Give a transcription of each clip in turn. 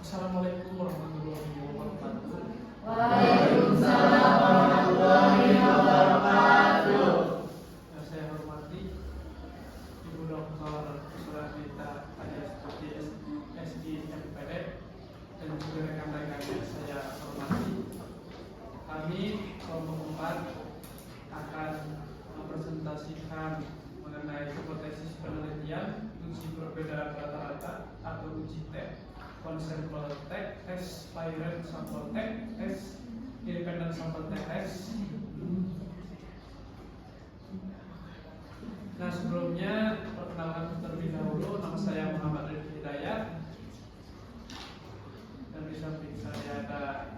Assalamualaikum warahmatullahi wabarakatuh. Waalaikumsalam warahmatullahi wabarakatuh. Yang saya hormati Ibu Dr. Suradita alias SD MPD dan juga rekan-rekan yang saya hormati. Kami kelompok 4 akan mempresentasikan mengenai hipotesis penelitian uji perbedaan rata-rata atau uji TEP, conceptual TEP, tes Pyren sample TEP, tes independent sample TEP. Nah, sebelumnya perkenalkan terlebih dahulu, nama saya Muhammad Rifki Hidayat dan di samping saya ada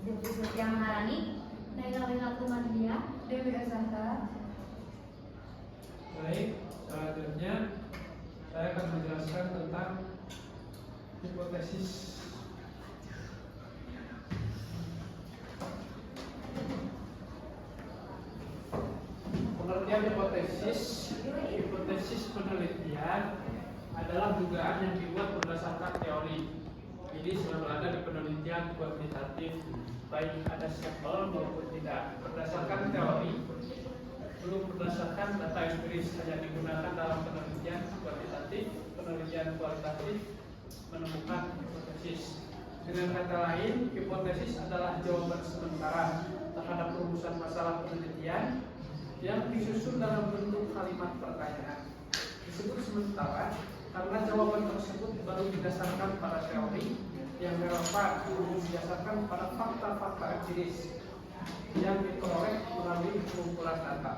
Dewi Sutia Maharani, Naila Kumardia, Dewi Azhar. Baik, selanjutnya saya akan menjelaskan tentang hipotesis. Pengertian hipotesis penelitian adalah dugaan yang dibuat berdasarkan teori. Ini selalu ada di penelitian kuantitatif, baik ada sampel maupun tidak. Berdasarkan teori, belum berdasarkan data empiris, hanya digunakan dalam penelitian kuantitatif, penelitian kualitatif, menemukan hipotesis. Dengan kata lain, hipotesis adalah jawaban sementara terhadap rumusan masalah penelitian yang disusun dalam bentuk kalimat pertanyaan. Disebut sementara karena jawaban tersebut baru didasarkan pada teori yang relevan, didasarkan pada fakta-fakta empiris yang diperoleh melalui pengumpulan data.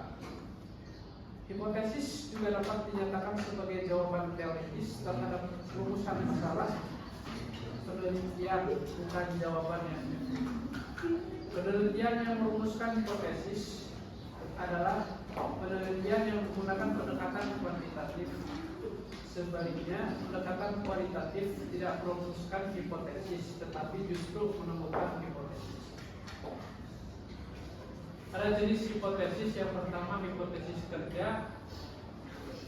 Hipotesis juga dapat dinyatakan sebagai jawaban teoritis terhadap rumusan masalah penelitian, bukan jawabannya. Penelitian yang merumuskan hipotesis adalah penelitian yang menggunakan pendekatan kuantitatif. Sebaliknya, pendekatan kualitatif tidak merumuskan hipotesis, tetapi justru menemukan hipotesis. Ada jenis hipotesis. Yang pertama, hipotesis kerja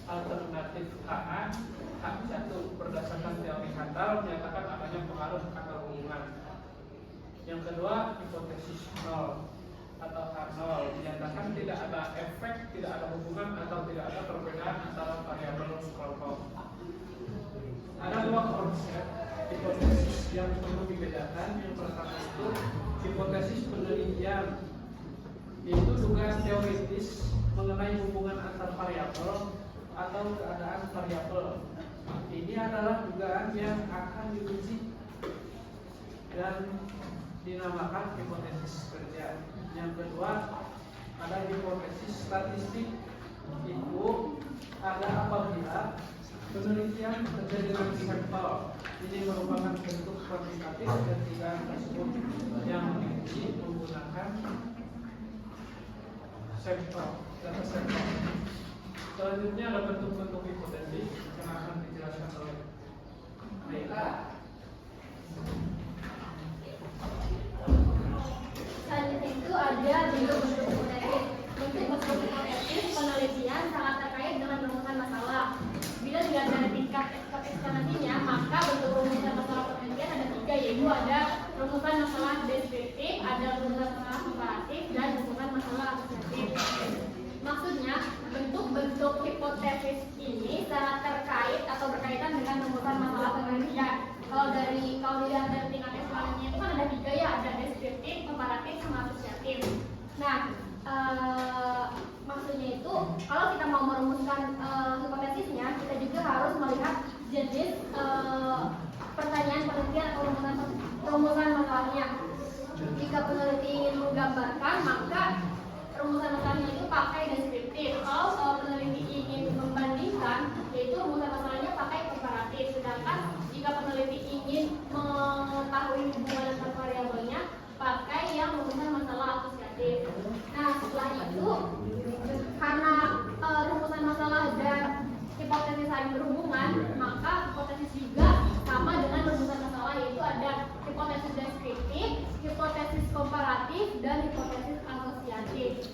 alternatif HA. H1 berdasarkan teori Handal menyatakan adanya pengaruh atau hubungan. Yang kedua, hipotesis nol atau H0 menyatakan tidak ada efek, tidak ada hubungan atau tidak ada perbedaan antara variabel kelompok. Ada dua konsep hipotesis yang perlu dibedakan. Yang pertama itu hipotesis penelitian, yaitu dugaan teoritis mengenai hubungan antar variabel atau keadaan variabel. Ini adalah dugaan yang akan diuji dan dinamakan hipotesis kerja. Yang kedua, ada hipotesis statistik. Itu ada apabila penelitian terjadi dengan sampel. Ini merupakan bentuk kuantitatif dan dugaan tersebut yang diuji menggunakan sampel, data sampel. Selanjutnya ada bentuk-bentuk hipotesis yang akan dijelaskan oleh Naila. Selanjutnya itu ada bentuk-bentuk hipotesis. Bentuk-bentuk hipotesis penelitian sangat terkait dengan rumusan masalah. Bila dilihat dari tingkat eksponensinya, maka bentuk rumusan masalah penelitian ada 3, yaitu ada rumusan masalah deskriptif, ada rumusan masalah komparatif, dan rumusan masalah asosiatif. Maksudnya, bentuk-bentuk hipotesis ini sangat terkait atau berkaitan dengan rumusan masalah penelitian. Kalau dilihat dari tingkat eksponensinya itu kan ada 3 ya, ada deskriptif, komparatif, sama asosiatif. Nah, maksudnya itu kalau kita mau merumuskan hipotesisnya, kita juga harus melihat jenis pertanyaan penelitian atau rumusan masalahnya. Jika peneliti ingin menggambarkan, maka rumusan masalahnya itu pakai deskriptif. Kalau peneliti ingin membandingkan, yaitu rumusan masalahnya pakai komparatif. Sedangkan jika peneliti ingin mengetahui hubungan antar variabelnya, pakai yang rumusan masalah asosiatif. Nah, setelah itu, karena rumusan masalah dan hipotesis saling berhubungan, maka hipotesis juga sama dengan rumusan masalah, yaitu ada hipotesis deskriptif, hipotesis komparatif, dan hipotesis asosiatif.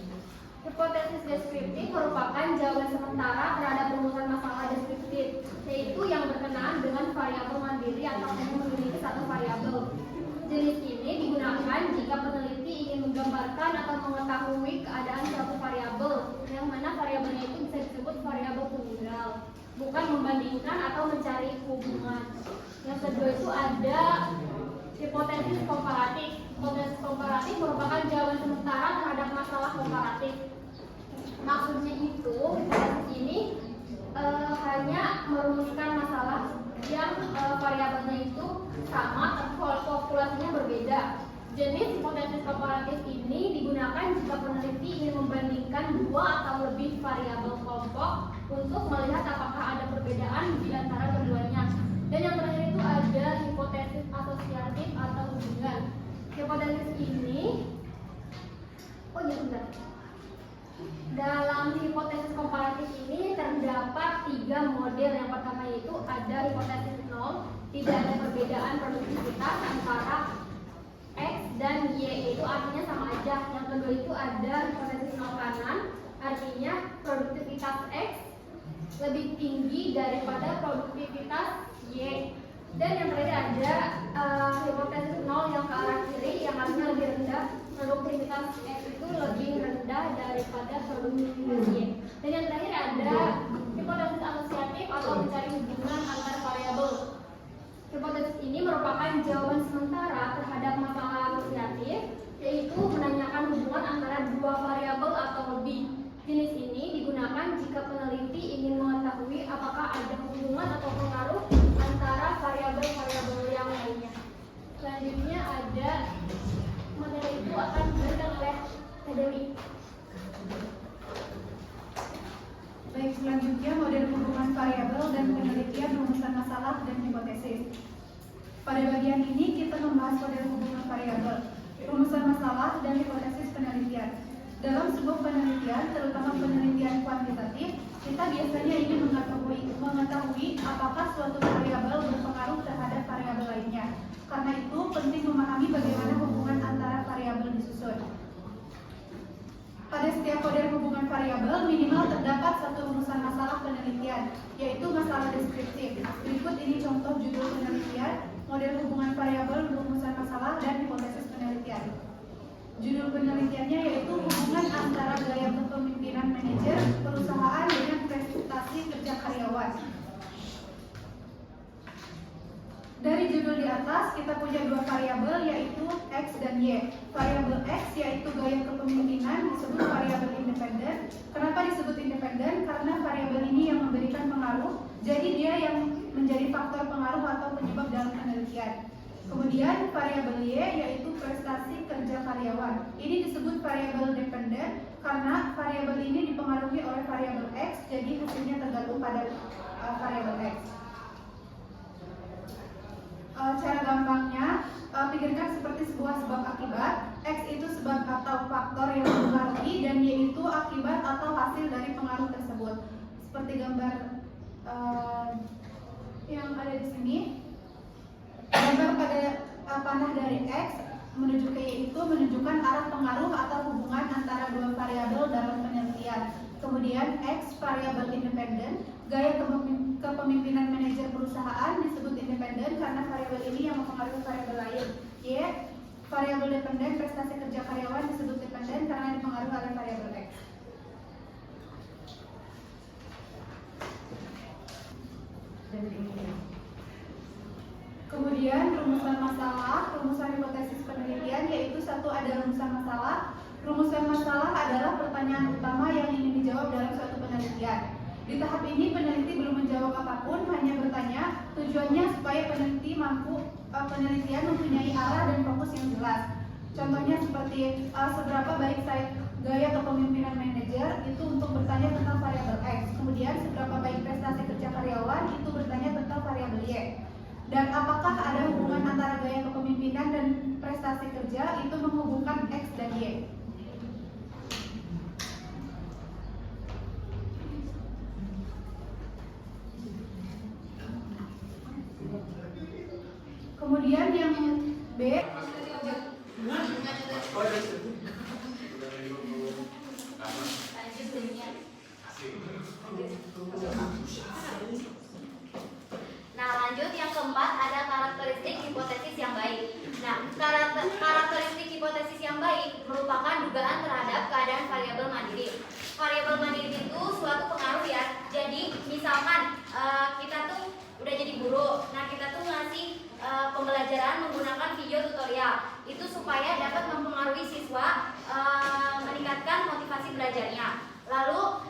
Hipotesis deskriptif merupakan jawaban sementara terhadap rumusan masalah deskriptif, yaitu yang berkenaan dengan variabel mandiri atau yang memiliki satu variabel Jenis ini digunakan jika peneliti ingin menggambarkan atau mengetahui keadaan suatu variabel, yang mana variabelnya itu bisa disebut variabel tunggal, bukan membandingkan atau mencari hubungan. Yang kedua itu ada hipotesis komparatif. Hipotesis komparatif merupakan jawaban sementara terhadap masalah komparatif. Maksudnya itu, hipotesis ini hanya merumuskan masalah yang variabelnya itu sama tapi populasinya berbeda. Jenis hipotesis komparatif ini digunakan jika peneliti ingin membandingkan dua atau lebih variabel kelompok untuk melihat apakah ada perbedaan di antara keduanya. Dan yang terakhir itu ada hipotesis asosiatif atau hubungan. Hipotesis ini, dalam hipotesis komparatif ini terdapat 3 model. Yang pertama yaitu ada hipotesis nol, tidak ada perbedaan produktivitas antara X dan Y, itu artinya sama aja. Yang kedua itu ada hipotesis nol kanan, artinya produktivitas X lebih tinggi daripada produktivitas Y. Dan yang terakhir ada hipotesis nol yang ke arah kiri, yang artinya lebih rendah, produktivitas X itu lebih rendah daripada produktivitas Y. Dan yang terakhir ada hipotesis asosiatif atau mencari hubungan antar variabel. Hipotesis ini merupakan jawaban sementara terhadap masalah asosiatif, yaitu menanyakan hubungan antara dua variabel atau lebih. Jenis ini digunakan jika peneliti ingin mengetahui apakah ada hubungan atau pengaruh antara variabel-variabel yang lainnya. Selanjutnya ada materi itu akan diberikan oleh Dewi. Baik, selanjutnya model hubungan variabel dan penelitian rumusan masalah dan hipotesis. Pada bagian ini kita membahas model hubungan variabel, rumusan masalah dan hipotesis penelitian. Dalam sebuah penelitian, terutama penelitian kuantitatif, kita biasanya ingin mengetahui apakah suatu variabel berpengaruh terhadap variabel lainnya. Karena itu penting memahami bagaimana hubungan antara variabel disusun. Pada setiap model hubungan variabel minimal terdapat satu rumusan masalah penelitian, yaitu masalah deskriptif. Berikut ini contoh judul penelitian, model hubungan variabel, rumusan masalah, dan hipotesis penelitian. Judul penelitiannya yaitu hubungan antara gaya kepemimpinan manajer perusahaan dengan prestasi kerja karyawan. Dari judul di atas kita punya dua variabel yaitu X dan Y. Variabel X yaitu gaya kepemimpinan disebut variabel independen. Kenapa disebut independen? Karena variabel ini yang memberikan pengaruh, jadi dia yang menjadi faktor pengaruh atau penyebab dalam penelitian. Kemudian variabel Y yaitu prestasi kerja karyawan. Ini disebut variabel dependen karena variabel ini dipengaruhi oleh variabel X, jadi hasilnya tergantung pada variabel X. Cara gampangnya, pikirkan seperti sebuah sebab akibat. X itu sebab atau faktor yang mempengaruhi dan Y itu akibat atau hasil dari pengaruh tersebut. Seperti gambar yang ada di sini. Gambar pada panah dari X menuju ke Y itu menunjukkan arah pengaruh atau hubungan antara dua variabel dalam penelitian. Kemudian X variabel independen, gaya kepemimpinan manajer perusahaan disebut independen karena variabel ini yang mempengaruhi variabel lain. Y variabel dependen, prestasi kerja karyawan disebut dependen karena dipengaruhi oleh variabel X. Kemudian rumusan masalah, rumusan hipotesis penelitian yaitu satu ada rumusan masalah. Rumusan masalah adalah pertanyaan utama yang ingin dijawab dalam suatu penelitian. Di tahap ini peneliti belum menjawab apapun, hanya bertanya. Tujuannya supaya penelitian mempunyai arah dan fokus yang jelas. Contohnya seperti seberapa baik gaya kepemimpinan manajer itu untuk bertanya tentang variabel X. Kemudian seberapa baik prestasi kerja karyawan itu bertanya tentang variabel Y. Dan apakah ada hubungan antara gaya kepemimpinan dan prestasi kerja itu menghubungkan X dan Y. Kemudian yang B, nah lanjut yang keempat ada karakteristik hipotesis yang baik. Nah, merupakan dugaan terhadap keadaan variabel mandiri. Variabel mandiri itu suatu pengaruh ya. Jadi misalkan kita tuh udah jadi guru, nah kita tuh ngasih pembelajaran menggunakan video tutorial itu supaya dapat mempengaruhi siswa, meningkatkan motivasi belajarnya. Lalu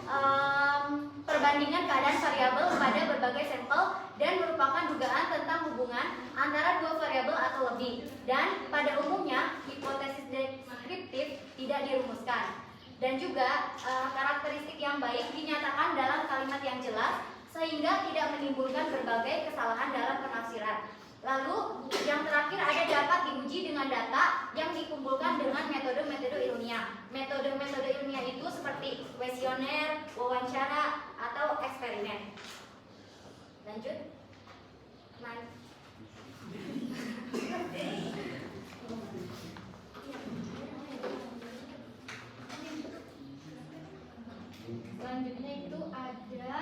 perbandingan keadaan variabel pada berbagai sampel dan merupakan dugaan tentang hubungan antara dua variabel atau lebih. Dan pada umumnya hipotesis deskriptif tidak dirumuskan. Dan juga karakteristik yang baik dinyatakan dalam kalimat yang jelas sehingga tidak menimbulkan berbagai kesalahan dalam penafsiran. Lalu yang terakhir ada dapat diuji dengan data yang dikumpulkan dengan metode-metode ilmiah. Metode-metode ilmiah itu seperti kuesioner, wawancara, atau eksperimen. Lanjut. Selanjutnya itu ada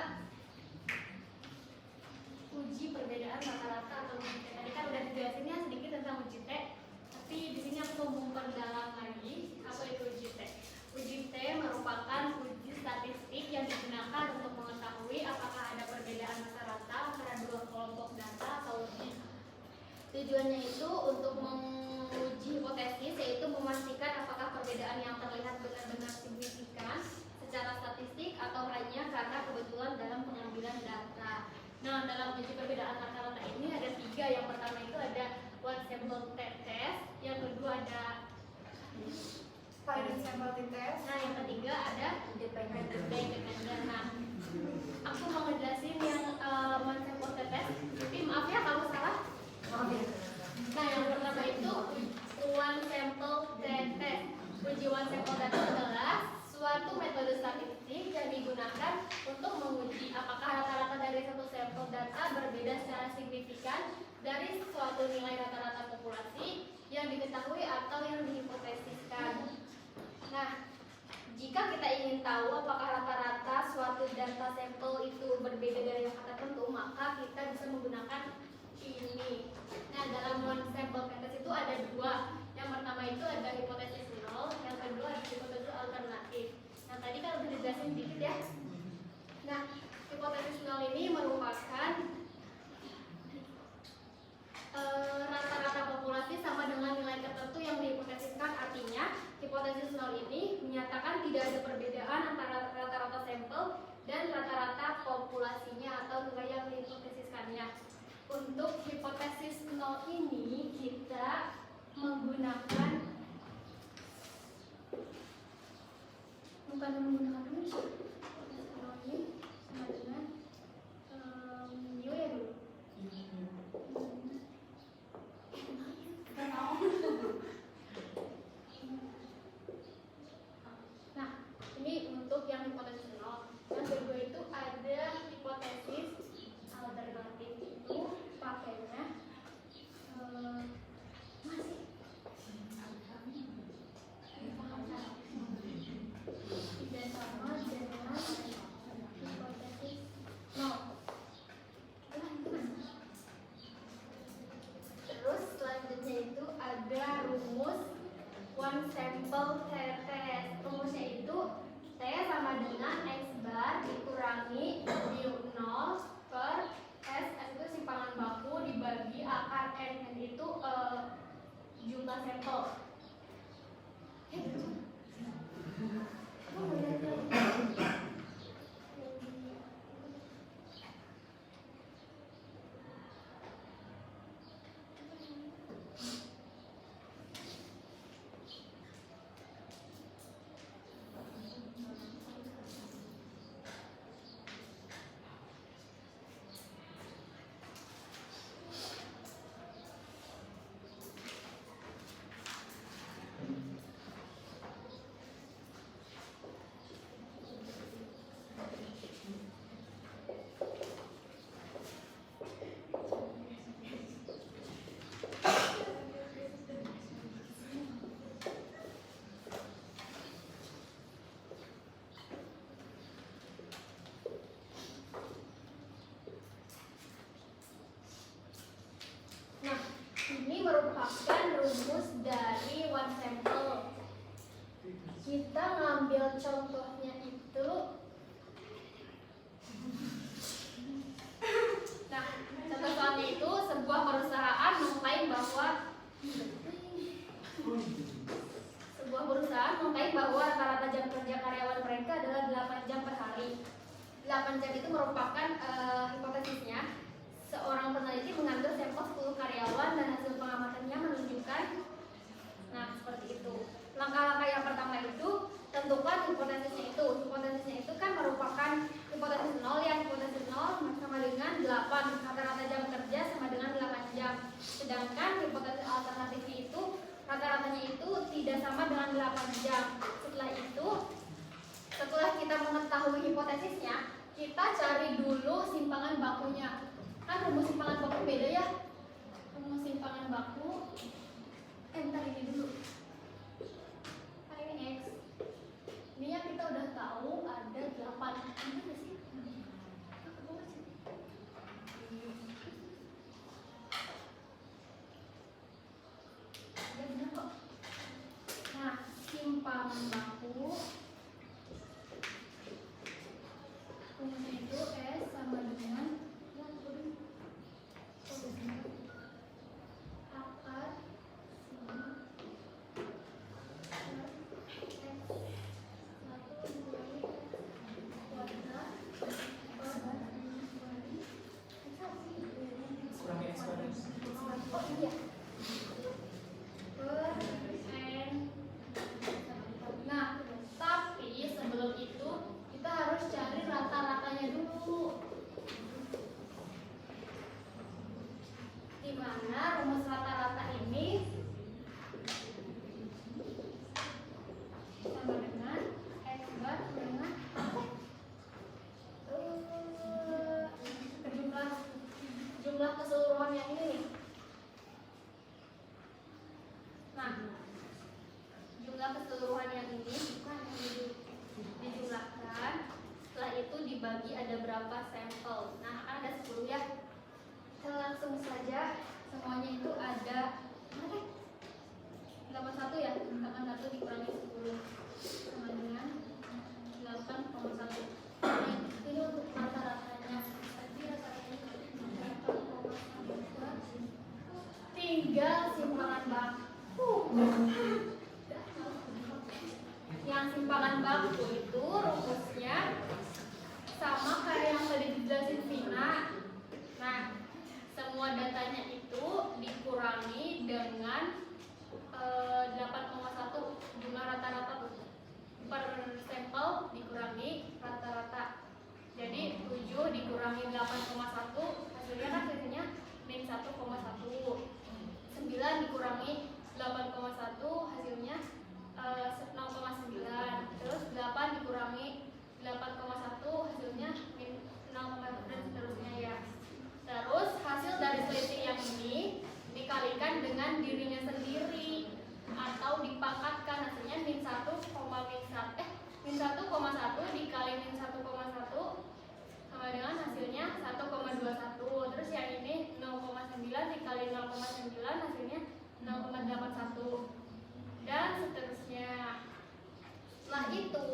uji perbedaan rata-rata atau uji T. Tadi kan udah dijelasin ya sedikit tentang uji T, tapi di sini aku mau memperdalam lagi apa itu uji T. Uji T merupakan uji statistik yang digunakan untuk mengetahui apakah ada perbedaan rata-rata antara dua kelompok data atau lebih. Tujuannya itu untuk menguji hipotesis, yaitu memastikan apakah perbedaan yang terlihat benar-benar signifikan secara statistik atau hanya karena kebetulan dalam pengambilan data. Nah, dalam uji perbedaan rata-rata ini ada 3. Yang pertama itu ada one sample test, yang kedua ada Pilot sample test. nah yang ketiga ada independent. Nah, aku mau ngejelasin yang one sample test. Tapi maaf ya kalau salah. Nah, yang pertama itu one sample test. Uji one sample test adalah suatu metode statistik yang digunakan untuk menguji apakah rata-rata dari satu sampel data berbeda secara signifikan dari suatu nilai rata-rata populasi yang diketahui atau yang dihipotesiskan. Nah, jika kita ingin tahu apakah rata-rata suatu data sampel itu berbeda dari yang tertentu, maka kita bisa menggunakan ini. Nah, dalam one sample test itu ada 2. Yang pertama itu ada hipotesis nol, yang kedua ada hipotesis alternatif. Nah, tadi kan udah dijelasin dikit ya. Nah, hipotesis nol ini merupakan rata-rata populasi sama dengan nilai tertentu yang dihipotesiskan. Artinya, hipotesis nol ini menyatakan tidak ada perbedaan antara rata-rata sampel dan rata-rata populasinya atau nilai yang dihipotesiskannya. Untuk hipotesis nol ini kita menggunakan rumus nol ini sama dengan mu ya dulu. Nah, ini untuk yang hipotesis nol. Yang kedua itu ada hipotesis alternatif, itu pakainya masih tidak sama dengan hipotesis nol. Terus selanjutnya itu ada rumus one sample test. Rumusnya itu T sama dengan X bar dikurangi mu 0 per S itu simpangan baku dibagi akar N itu jumlah sampel. Ini merupakan rumus dari one sample. kita ngambil contohnya itu, nah contoh soalnya itu sebuah perusahaan mengklaim bahwa rata-rata jam kerja karyawan mereka adalah 8 jam per hari. 8 jam itu merupakan hipotesisnya. Seorang peneliti mengambil sampel 10 karyawan dan hasil pengamatannya menunjukkan, nah seperti itu. Langkah-langkah yang pertama itu tentukan hipotesisnya itu. Hipotesisnya itu kan merupakan hipotesis 0 ya. Hipotesis 0 sama dengan 8. Rata-rata jam kerja sama dengan 8 jam. Sedangkan hipotesis alternatifnya itu rata-ratanya itu tidak sama dengan 8 jam. Setelah kita mengetahui hipotesisnya, kita cari dulu simpangan bakunya. Kan rumus simpangan baku beda ya. Rumus simpangan baku ntar ini dulu. Kan ini X. Ini yang kita udah tahu ada 8. Ini enggak sih? Ada benar kok. Nah, simpangan baku rumusnya itu S sama dengan akar Nah, tapi sebelum itu kita harus cari rata-ratanya dulu. Di mana rumus rata-rata ini sama dengan X bar dengan jumlah keseluruhan yang ini nih. Nah, jumlah keseluruhan yang ini bukan dijumlahkan. Setelah itu dibagi ada berapa sampel. Nah, ada 10 ya. Kita langsung saja semuanya itu ada 81 ya. 81 dikurangi 10 sama dengan 8,1. Ini untuk rata-ratanya. Tadi rata-ratanya 8,1. Tinggal simpangan baku. Yang simpangan baku itu rumusnya sama kayak yang tadi dijelasin Vina. Nah, semua datanya itu dikurangi dengan 8,1 jumlah rata-rata per sampel dikurangi rata-rata. Jadi 7 dikurangi 8,1 hasilnya kan biasanya min 1,1. 9 dikurangi 8,1 hasilnya 0,9. Terus 8 dikurangi 8,1 hasilnya min 0,1 dan seterusnya ya. Terus hasil dari selisih yang ini dikalikan dengan dirinya sendiri atau dipangkatkan, hasilnya min 1,1 dikali min 1,1 sama dengan hasilnya 1,21. Terus yang ini 0,9 dikali 0,9 hasilnya 0,81 dan seterusnya. Setelah itu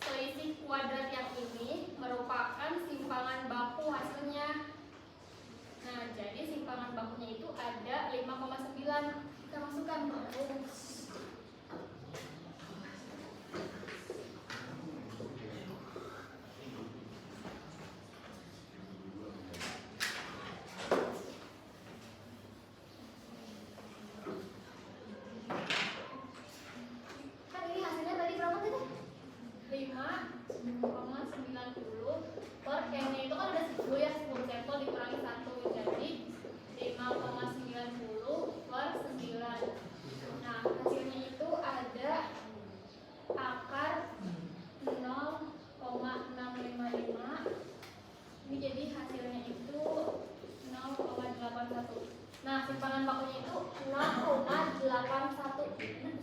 selisih kuadrat yang ini merupakan simpangan baku hasilnya. Nah, jadi simpangan bakunya itu ada 5,9. Kita masukkan ke rumus. Kan ini hasilnya tadi berapa tadi? 5,90 per M-nya itu kan ada 10 ya, 10 sampel dikurangi 1 jadi 5,90 per 9. Nah, hasilnya itu ada akar 0,655. Ini jadi hasilnya itu 0,81. Nah, simpangan bakunya itu 0,81.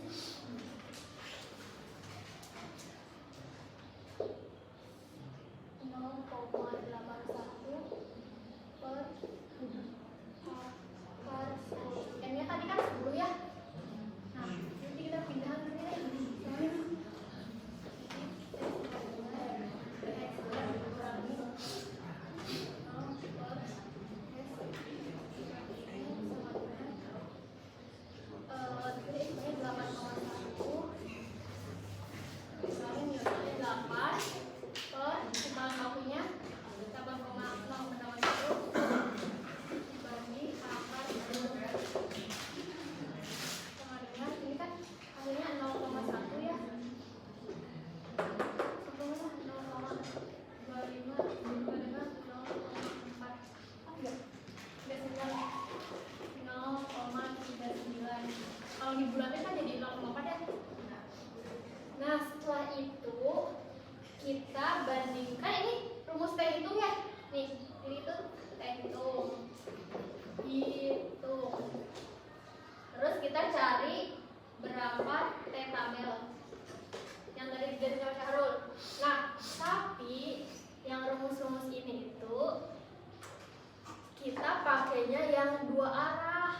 0,81 per M-nya tadi kan 10 ya. Nah, nanti kita pindahan ke sini. dibulatin kan jadi 0,4 ya. Nah setelah itu kita bandingkan, ini rumus T hitung ya. Nih ini tuh T hitung. Terus kita cari berapa T tabel yang tadi digaris sama Syahrul. Nah tapi yang rumus-rumus ini itu kita pakainya yang dua arah,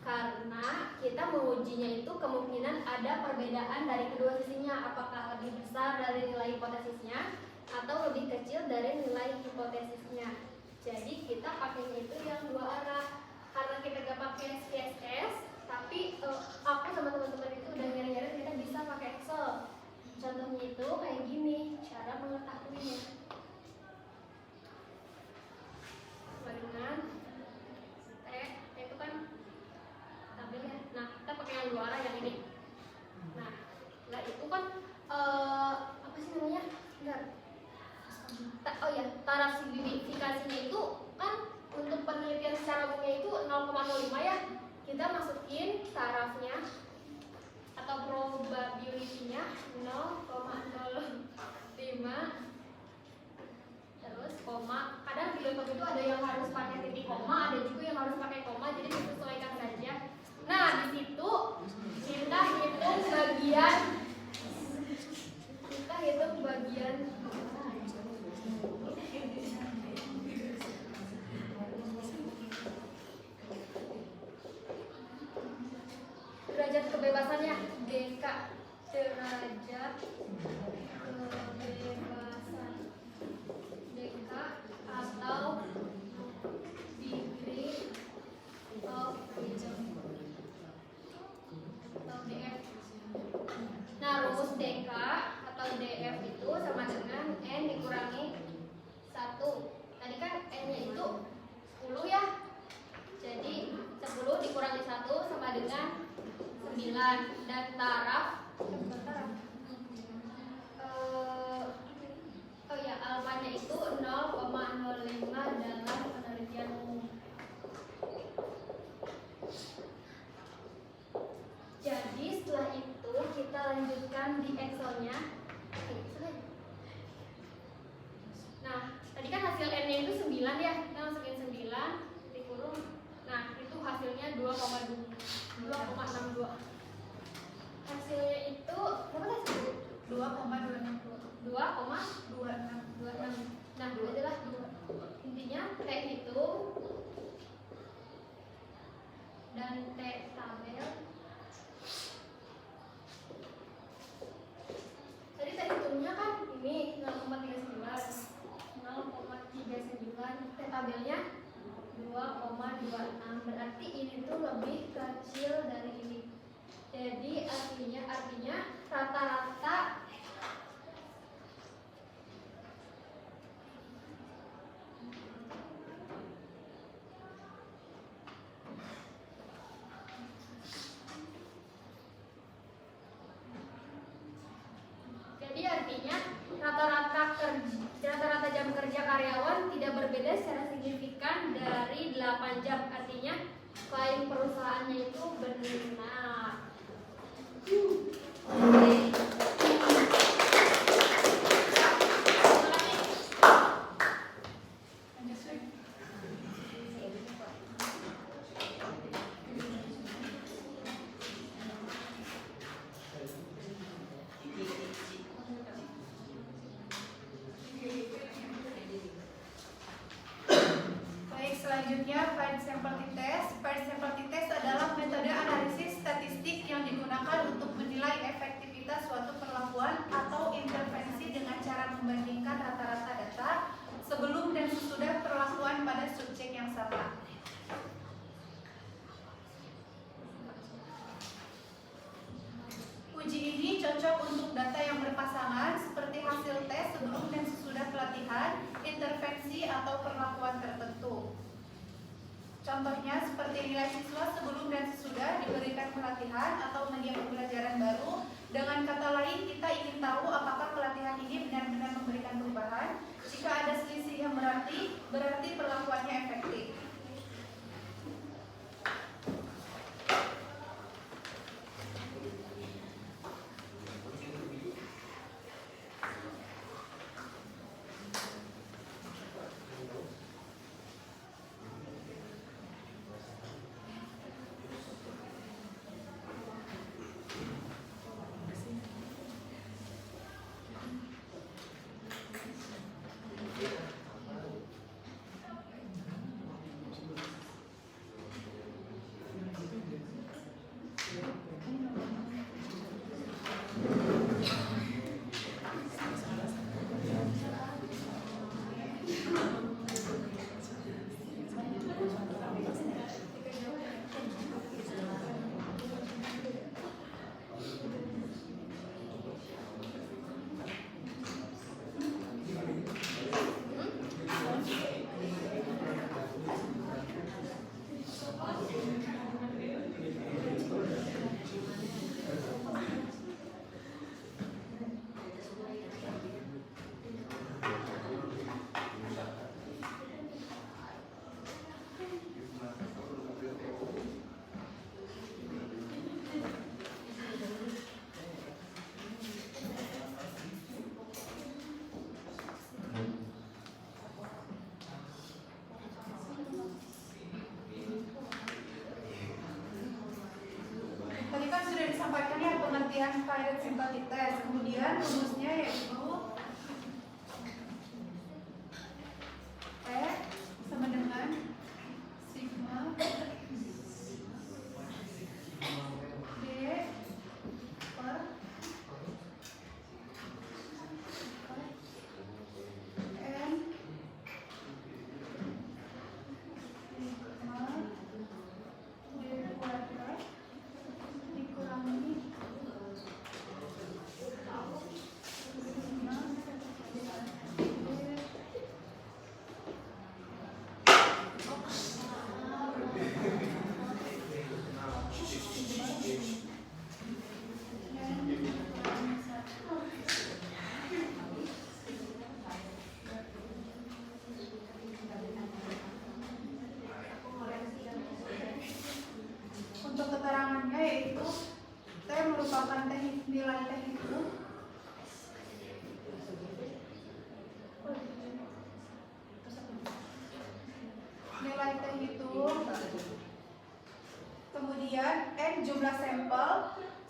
karena kita mengujinya itu kemungkinan ada perbedaan dari kedua sisinya, apakah lebih besar dari nilai hipotesisnya atau lebih kecil dari nilai hipotesisnya. Jadi kita pakainya itu yang dua arah. Karena kita gak pakai SPSS, tapi aku sama teman-teman itu udah nyari-nyari kita bisa pakai Excel. Contohnya itu kayak gini cara mengetahuinya. Dengan T itu kan tabelnya. Nah kita pakai yang dua arah yang ini. Nah itu kan apa sih namanya? Bentar. Oh ya, taraf signifikasinya itu kan untuk penelitian secara umumnya itu 0,05 ya. Kita masukin tarafnya atau probability-nya 0,05, terus koma. Kadang di laptop itu ada yang harus pakai titik koma, ada juga yang harus pakai koma, jadi disesuaikan saja. Nah di situ kita hitung bagian derajat kebebasannya, DK, derajat kebebasan, DK atau degree of freedom atau DF. Nah rumus DK atau DF itu sama dengan N dikurangi 1. Tadi kan N nya itu 10 ya, jadi 10 dikurangi 1 sama dengan 9. Dan taraf oh ya, alfanya itu 0,05 dalam penelitian umum. Jadi setelah itu kita lanjutkan di Excel-nya. Nah tadi kan hasil N-nya itu 9 ya, kita masukin 9 dikurung. Nah itu hasilnya 2,62. Hasilnya itu berapa sih? 2,26. Nah itu adalah 2. Intinya T hitung dan T tabel. Tadi T hitungnya kan ini 0,39, T tabelnya 2,26, berarti ini tuh lebih kecil dari ini. Jadi artinya rata-rata rata-rata jam kerja karyawan tidak berbeda secara signifikan dari 8 jam. Artinya klaim perusahaannya itu benar. Selanjutnya, Find Sample T-Test. Find Sample T-Test adalah metode analisis statistik yang digunakan untuk menilai efektivitas suatu perlakuan atau intervensi dengan cara membandingkan rata-rata data sebelum dan sesudah perlakuan pada subjek yang sama. Uji ini cocok untuk data yang berpasangan seperti hasil tes sebelum dan sesudah pelatihan, intervensi atau perlakuan tertentu. Contohnya seperti nilai siswa sebelum dan sesudah diberikan pelatihan atau media pembelajaran baru. Dengan kata lain, kita ingin tahu apakah pelatihan ini benar-benar memberikan perubahan. Jika ada selisih yang berarti perlakuannya efektif. sampaikan ya pengertian kaidah simpatites. Kemudian rumusnya yaitu T sama dengan sigma D per N sigma D kuadrat dikurangi sigma untuk keterangannya yaitu T merupakan nilai T itu nilai T itu, kemudian N jumlah sampel,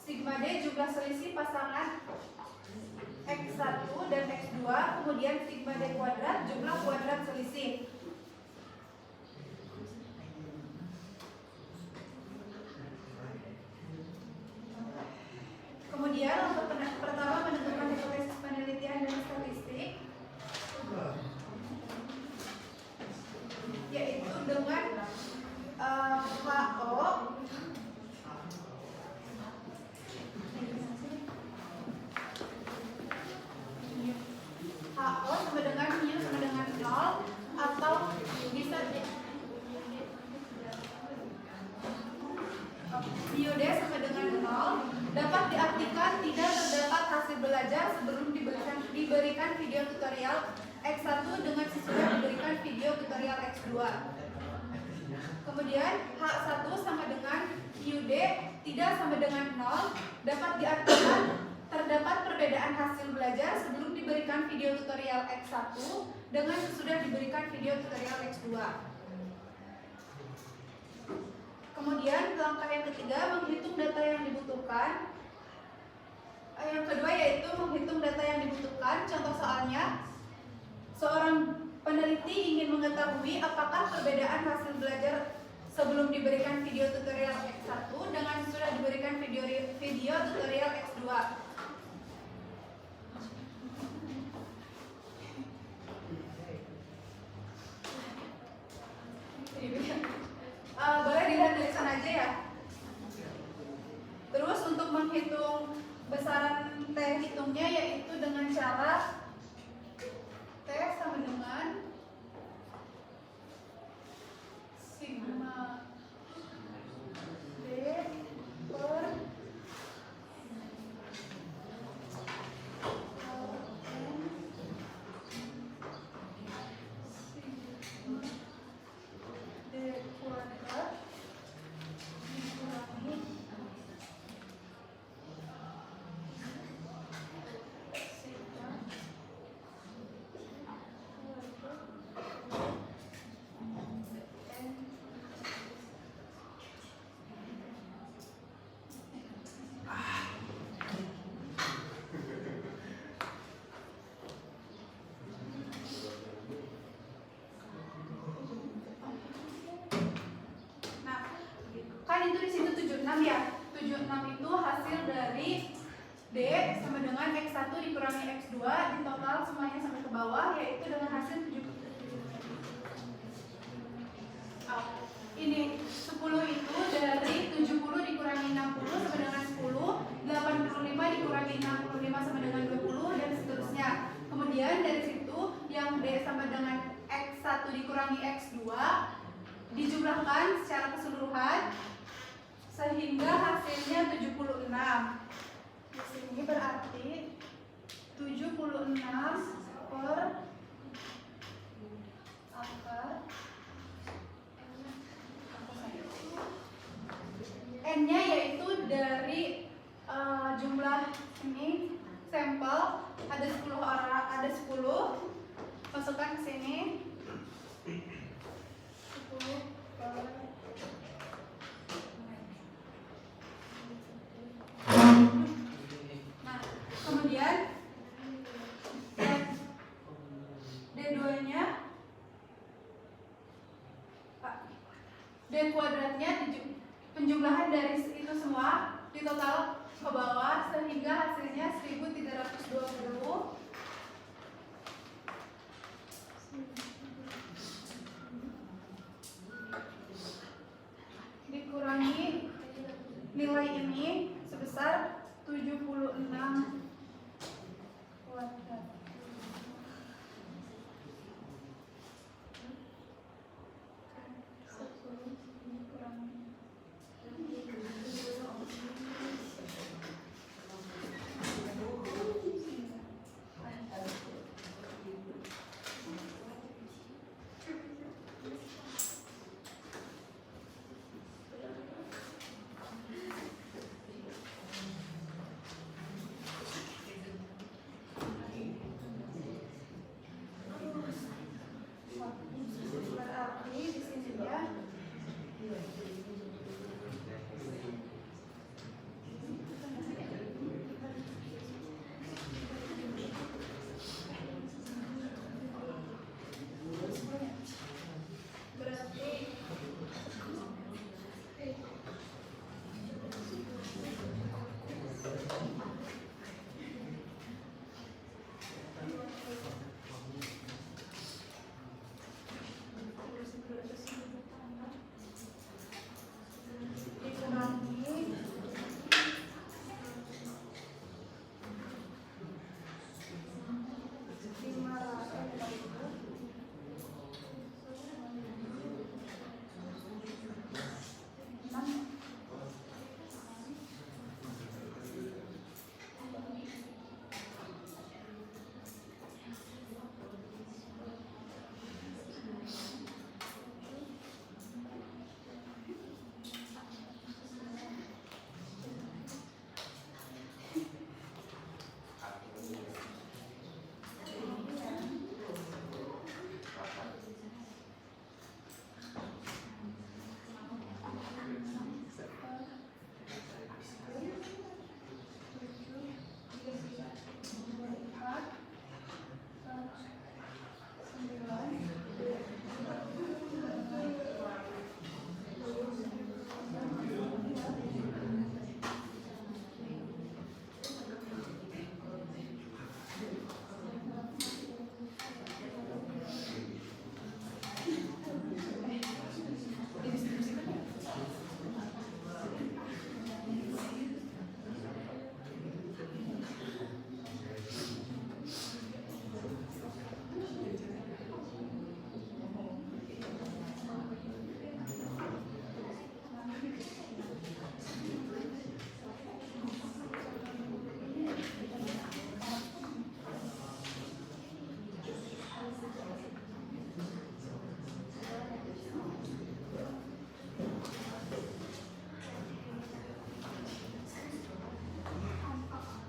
sigma D jumlah selisih pasangan X1 dan X2, kemudian sigma D kuadrat jumlah kuadrat selisih. Kemudian untuk pertama menentukan hipotesis penelitian dan statistik, yaitu dengan HO sama dengan mu sama dengan 0, atau bisa mu D sama dengan 0, dapat diartikan tidak terdapat hasil belajar sebelum diberikan video tutorial X1 dengan sesudah diberikan video tutorial X2. Kemudian H1 sama dengan UD tidak sama dengan 0, dapat diartikan terdapat perbedaan hasil belajar sebelum diberikan video tutorial X1 dengan sesudah diberikan video tutorial X2. Kemudian langkah yang ketiga menghitung data yang dibutuhkan. Yang kedua yaitu menghitung data yang dibutuhkan. Contoh soalnya, seorang peneliti ingin mengetahui apakah perbedaan hasil belajar sebelum diberikan video tutorial X1 dengan sudah diberikan video tutorial X2. Boleh dilihat tulisan aja ya. Terus untuk menghitung besaran T hitungnya yaitu dengan cara T sama dengan sigma D per sigma D kuadrat dikurangi sigma kan itu di situ 76 ya. 76 itu hasil dari D sama dengan X1 dikurangi X2 di total semuanya sampai ke bawah yaitu dengan hasil 70. Ini 10 itu dari 70 dikurangi 60 sama dengan 10, 85 dikurangi 65 sama dengan 20 dan seterusnya. Kemudian dari situ yang D sama dengan X1 dikurangi X2 dijumlahkan secara keseluruhan sehingga hasilnya 76. Di sini berarti 76 per akar N-nya yaitu dari jumlah ini sampel ada 10 orang, ada 10, masukkan ke sini 10 per D kuadratnya penjumlahan dari itu semua ditotal ke bawah sehingga hasilnya 1320 dikurangi nilai ini sebesar 76 kuadrat. Berarti di sini ya.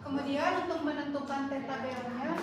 Kemudian untuk menentukan theta BR-nya,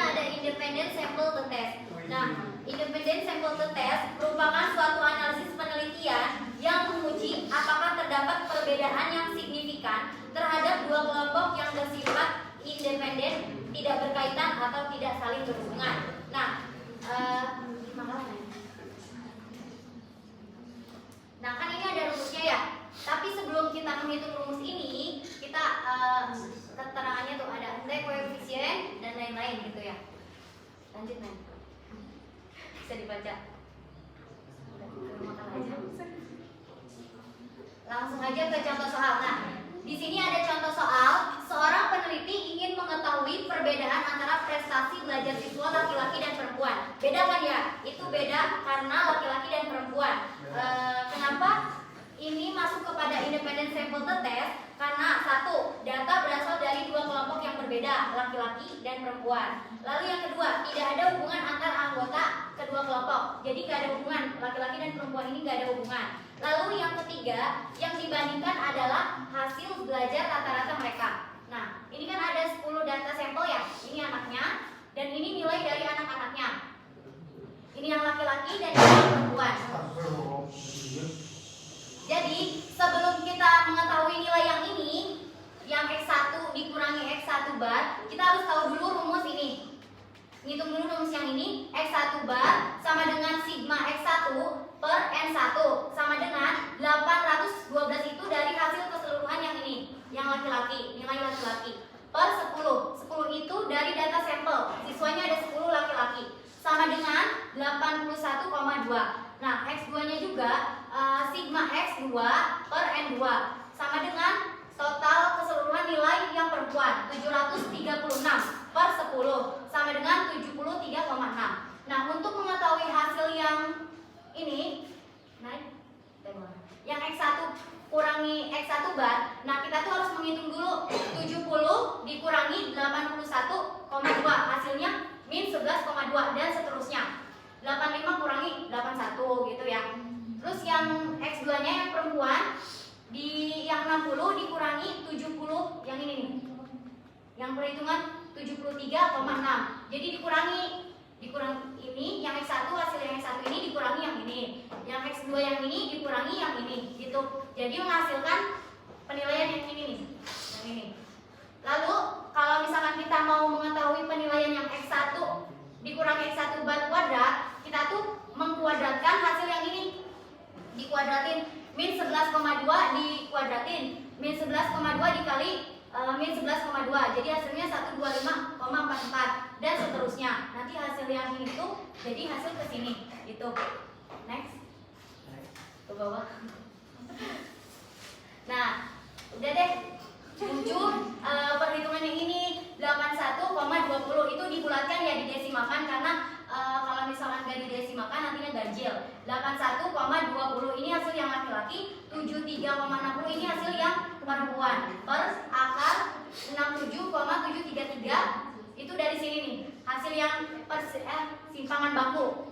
ada independent sample to test. Nah, independent sample to test merupakan suatu analisis penelitian yang menguji apakah terdapat perbedaan yang signifikan terhadap dua kelompok yang bersifat independen, tidak berkaitan atau tidak saling berhubungan. Nah, kan ini ada rumusnya ya. Tapi sebelum kita menghitung rumus ini, kita keterangannya tuh ada koefisien dan lain-lain gitu ya. Lanjut nih. Bisa dibaca. Langsung aja ke contoh soal. Nah, di sini ada contoh soal. Seorang peneliti ingin mengetahui perbedaan antara prestasi belajar siswa laki-laki dan perempuan. Beda kan ya? Itu beda karena laki-laki dan perempuan. Kenapa ini masuk kepada independent sample test? Karena satu, data berasal dari dua kelompok yang berbeda, laki-laki dan perempuan. Lalu yang kedua, tidak ada hubungan antar anggota kedua kelompok. Jadi gak ada hubungan, laki-laki dan perempuan ini gak ada hubungan. Lalu yang ketiga, yang dibandingkan adalah hasil belajar rata-rata mereka. Nah, ini kan ada 10 data sampel ya. Ini anaknya dan ini nilai dari anak-anaknya. Ini yang laki-laki dan ini yang perempuan. Jadi, sebelum kita mengetahui nilai yang ini, yang X1 dikurangi X1 bar, kita harus tahu dulu rumus ini. Ngitung dulu rumus yang ini, X1 bar sama dengan sigma X1 per N1 sama dengan 812 itu dari hasil keseluruhan yang ini, yang laki-laki, nilai laki-laki per 10. 10 itu dari data sampel, siswanya ada 10 laki-laki, sama dengan 81,2. Nah, X2-nya juga sigma X2 per N2 sama dengan total keseluruhan nilai yang perempuan 736 per 10 sama dengan 73,6. Nah, untuk mengetahui hasil yang ini, yang X1 kurangi X1 bar, nah kita tuh harus menghitung dulu 70 dikurangi 81,2, hasilnya min 11,2 dan seterusnya. 85 kurangi 81 gitu ya. Terus yang X2-nya yang perempuan di yang 60 dikurangi 70 yang ini nih. Yang perhitungan 73,6. Jadi dikurang ini yang X1, hasil yang X1 ini dikurangi yang ini. Yang X2 yang ini dikurangi yang ini gitu. Jadi menghasilkan penilaian yang ini nih. Yang ini. Lalu kalau misalkan kita mau mengetahui penilaian yang X1 dikurangi X1 bar kuadrat, kita tuh mengkuadratkan hasil yang ini. Dikuadratin min 11,2 dikuadratin min 11,2 dikali min 11,2, jadi hasilnya 125,44 dan seterusnya. Nanti hasil yang ini tuh jadi hasil ke sini gitu. Next ke bawah. Nah, udah deh muncul perhitungan yang ini 81,20 itu dibulatkan ya, didesimalkan karena kalau misalkan gak didesimalkan nantinya ganjil. 81,20 ini hasil yang laki-laki, 73,60 ini hasil yang perempuan per akar 67,733 itu dari sini nih hasil yang simpangan baku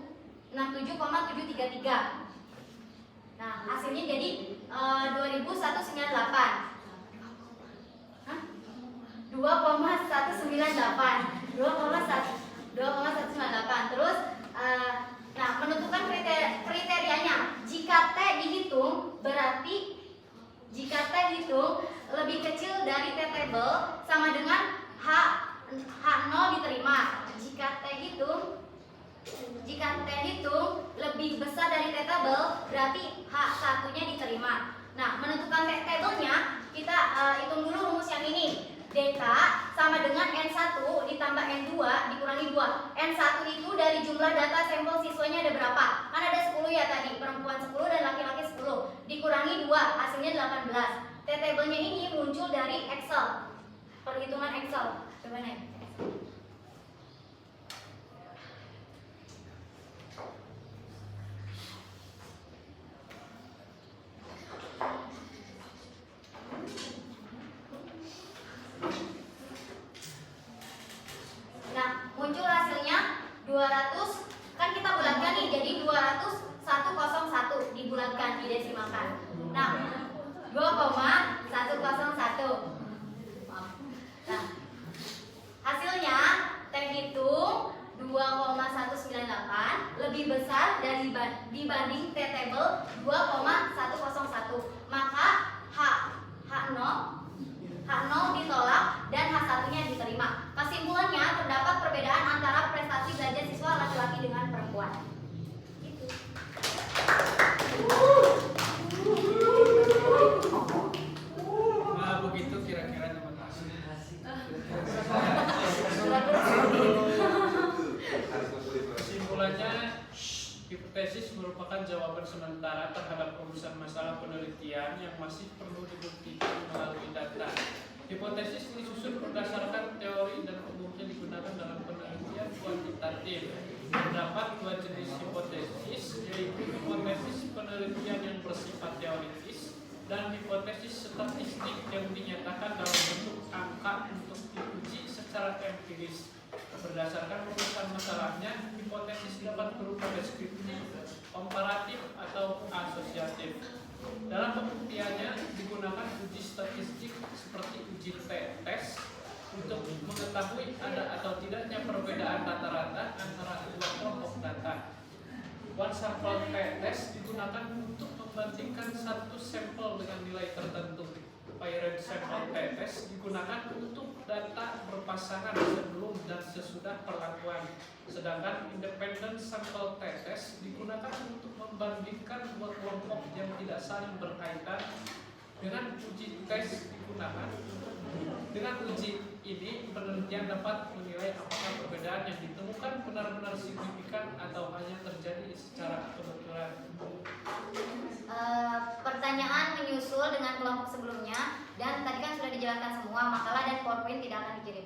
67,733. Nah, hasilnya jadi 2198. 2,198. Terus nah, menentukan kriterianya. Jika T dihitung, berarti jika T dihitung lebih kecil dari T table sama dengan H0 diterima. Jika T hitung lebih besar dari T table, berarti H1-nya diterima. Nah, menentukan T table-nya, kita hitung dulu rumus yang ini. DK sama dengan N1 ditambah N2 dikurangi 2. N1 itu dari jumlah data sampel siswanya ada berapa? Kan ada 10 ya tadi, perempuan 10 dan laki-laki 10. Dikurangi 2, hasilnya 18. T table-nya ini muncul dari Excel. Perhitungan Excel. Coba nih. Nah, muncul hasilnya 200, kan kita bulatkan nih, jadi 201,01 dibulatkan, didesimalkan. Nah, 2,101. Nah, hasilnya T hitung lebih besar dibanding T-table 2,101. Maka H0 ditolak dan H1-nya diterima. Kesimpulannya, terdapat perbedaan antara prestasi belajar siswa laki-laki dengan perempuan. Gitu. Nah, begitu kira-kira. Terima kasih. Kesimpulannya, hipotesis merupakan jawaban sementara terhadap rumusan masalah penelitian yang masih perlu dibuktikan melalui data. Hipotesis disusun berdasarkan teori dan umumnya digunakan dalam penelitian kuantitatif. Terdapat dua jenis hipotesis, yaitu hipotesis penelitian yang bersifat teoritis dan hipotesis statistik yang dinyatakan dalam bentuk angka untuk diuji secara empiris. Berdasarkan rumusan masalahnya, hipotesis dapat berupa deskriptif, komparatif, atau asosiatif. Dalam pembuktiannya digunakan uji statistik seperti uji t-test untuk mengetahui ada atau tidaknya perbedaan rata-rata antara dua kelompok data. One sample t-test digunakan untuk membandingkan satu sampel dengan nilai tertentu. Paired sample t-test digunakan untuk data berpasangan sebelum dan sesudah perlakuan. Sedangkan independent sample t-test digunakan untuk membandingkan dua kelompok yang tidak saling berkaitan. Dengan uji tes digunakan. Dengan uji ini, penelitian dapat menilai apakah perbedaan yang ditemukan benar-benar signifikan atau hanya terjadi secara kebetulan. Pertanyaan menyusul dengan kelompok sebelumnya, dan tadi kan sudah dijelaskan semua, makalah dan PowerPoint tidak akan dikirim.